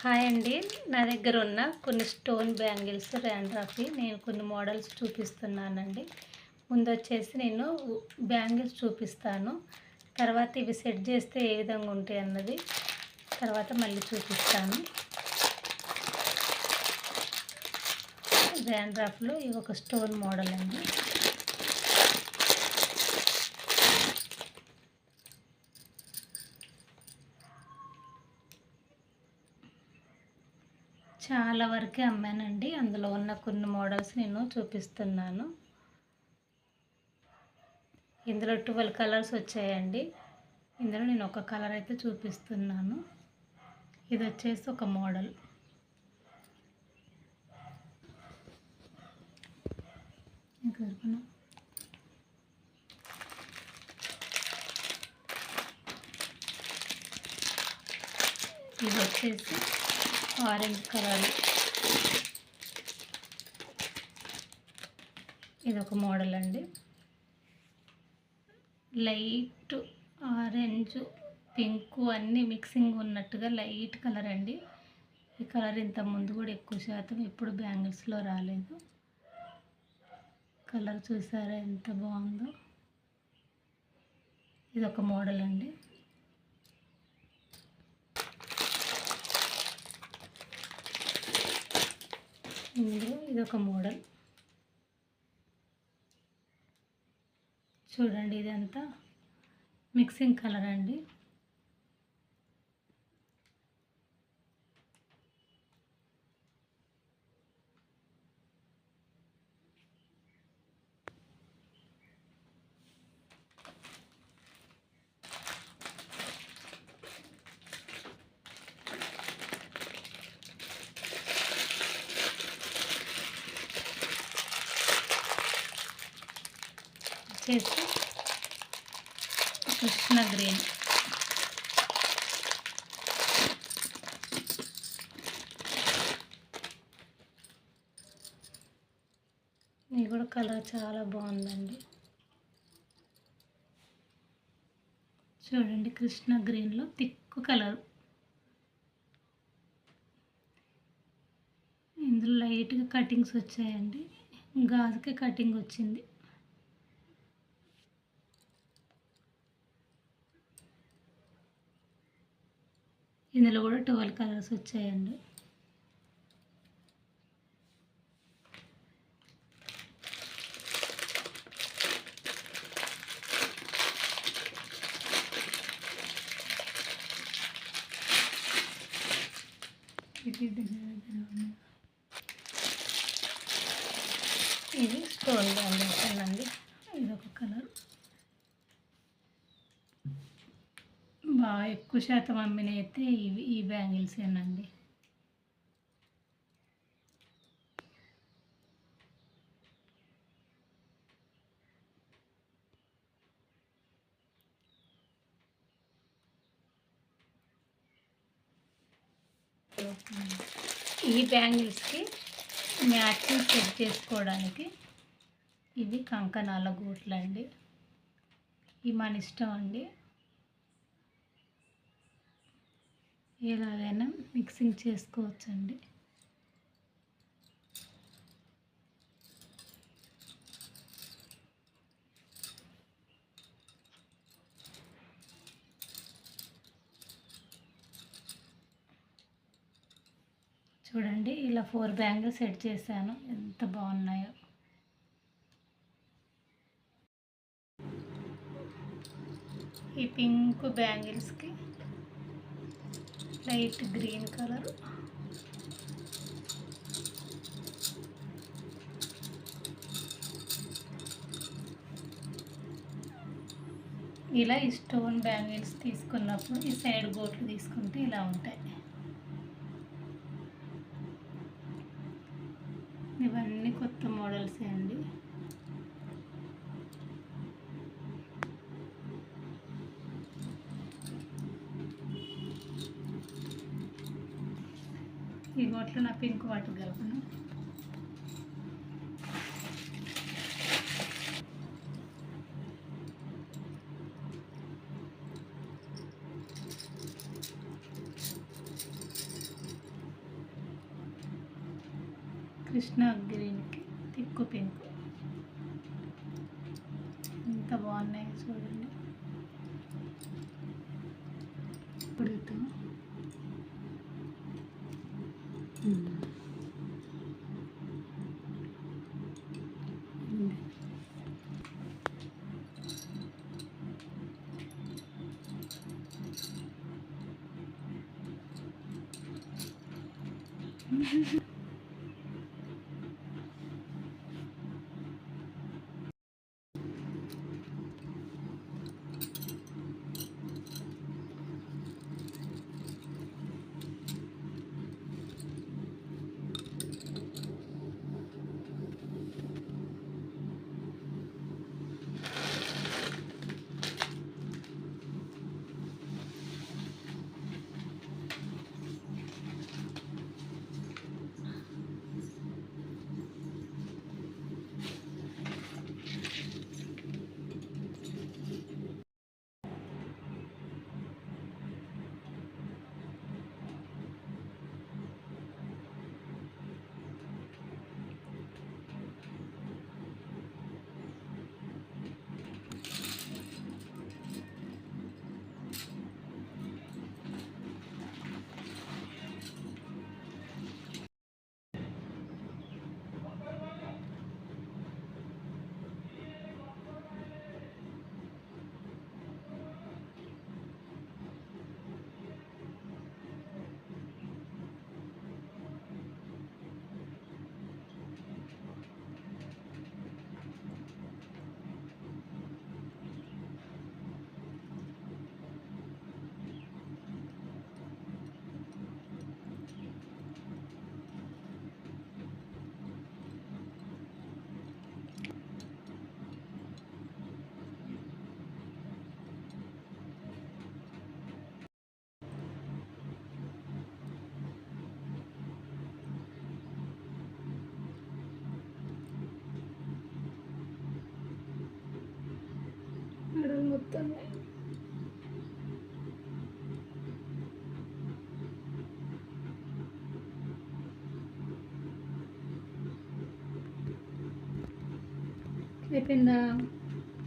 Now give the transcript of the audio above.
Hi అండి. నా దగ్గర ఉన్న కొన్ని స్టోన్ బ్యాంగిల్స్ ర్యాండ్రాఫ్‌వి నేను కొన్ని మోడల్స్ చూపిస్తున్నానండి. ముందొచ్చేసి నేను బ్యాంగిల్స్ చూపిస్తాను. తర్వాత ఇవి సెట్ చేస్తే ఏ విధంగా ఉంటాయి అన్నది తర్వాత మళ్ళీ చూపిస్తాను. ర్యాండ్రాఫ్‌లో ఇవి ఒక స్టోన్ మోడల్ అండి. చాలా వరకే అమ్మానండి. అందులో ఉన్న కొన్ని మోడల్స్ నేను చూపిస్తున్నాను. ఇందులో 12 కలర్స్ వచ్చాయండి. ఇందులో నేను ఒక కలర్ అయితే చూపిస్తున్నాను. ఇది వచ్చేసి ఒక మోడల్. ఇది వచ్చేసి ఆరెంజ్ కలర్. ఇది ఒక మోడల్ అండి. లైట్ ఆరెంజ్ పింక్ అన్నీ మిక్సింగ్ ఉన్నట్టుగా లైట్ కలర్ అండి. ఈ కలర్ ఇంత ముందు కూడా ఎక్కువ శాతం ఇప్పుడు బ్యాంగిల్స్లో రాలేదు. కలర్ చూసారా ఎంత బాగుందో. ఇది ఒక మోడల్ అండి. ఇందులో ఇది ఒక మోడల్. చూడండి ఇదంతా మిక్సింగ్ కలర్ అండి. వచ్చేసి కృష్ణ గ్రీన్. ఇది కూడా కలర్ చాలా బాగుందండి. చూడండి కృష్ణ గ్రీన్లో థిక్ కలర్. ఇందులో లైట్గా కటింగ్స్ వచ్చాయండి. గాజుకి కటింగ్ వచ్చింది. ఇందులో కూడా 12 కలర్స్ వచ్చాయండి. ఇది స్టోన్ బ్యాంగిల్స్ అండి. ఇది ఒక కలర్. బాగా ఎక్కువ శాతం అమ్మినవి అయితే ఈ బ్యాంగిల్స్ ఏనండి. ఈ బ్యాంగిల్స్కి మ్యాచింగ్ సెట్ చేసుకోవడానికి ఇవి కంకణాల గూట్లు అండి. ఇవి మన ఇష్టం అండి. ఎలాగైనా మిక్సింగ్ చేసుకోవచ్చండి. చూడండి ఇలా 4 బ్యాంగిల్స్ సెట్ చేశాను. ఎంత బాగున్నాయో. ఈ పింక్ బ్యాంగిల్స్కి లైట్ గ్రీన్ కలర్. ఇలా ఈ స్టోన్ బ్యాంగిల్స్ తీసుకున్నప్పుడు ఈ సైడ్ గోట్లు తీసుకుంటే ఇలా ఉంటాయి. ఇవన్నీ కొత్త మోడల్సే అండి. ఈ గోట్లు నా పింక్ వాటికి కలుపును. కృష్ణ గ్రీన్కి తిక్కు పింక్. ఎంత బాగున్నాయి చూడండి. ఇప్పుడు మెడలు మొత్తం అయిపోయిందా?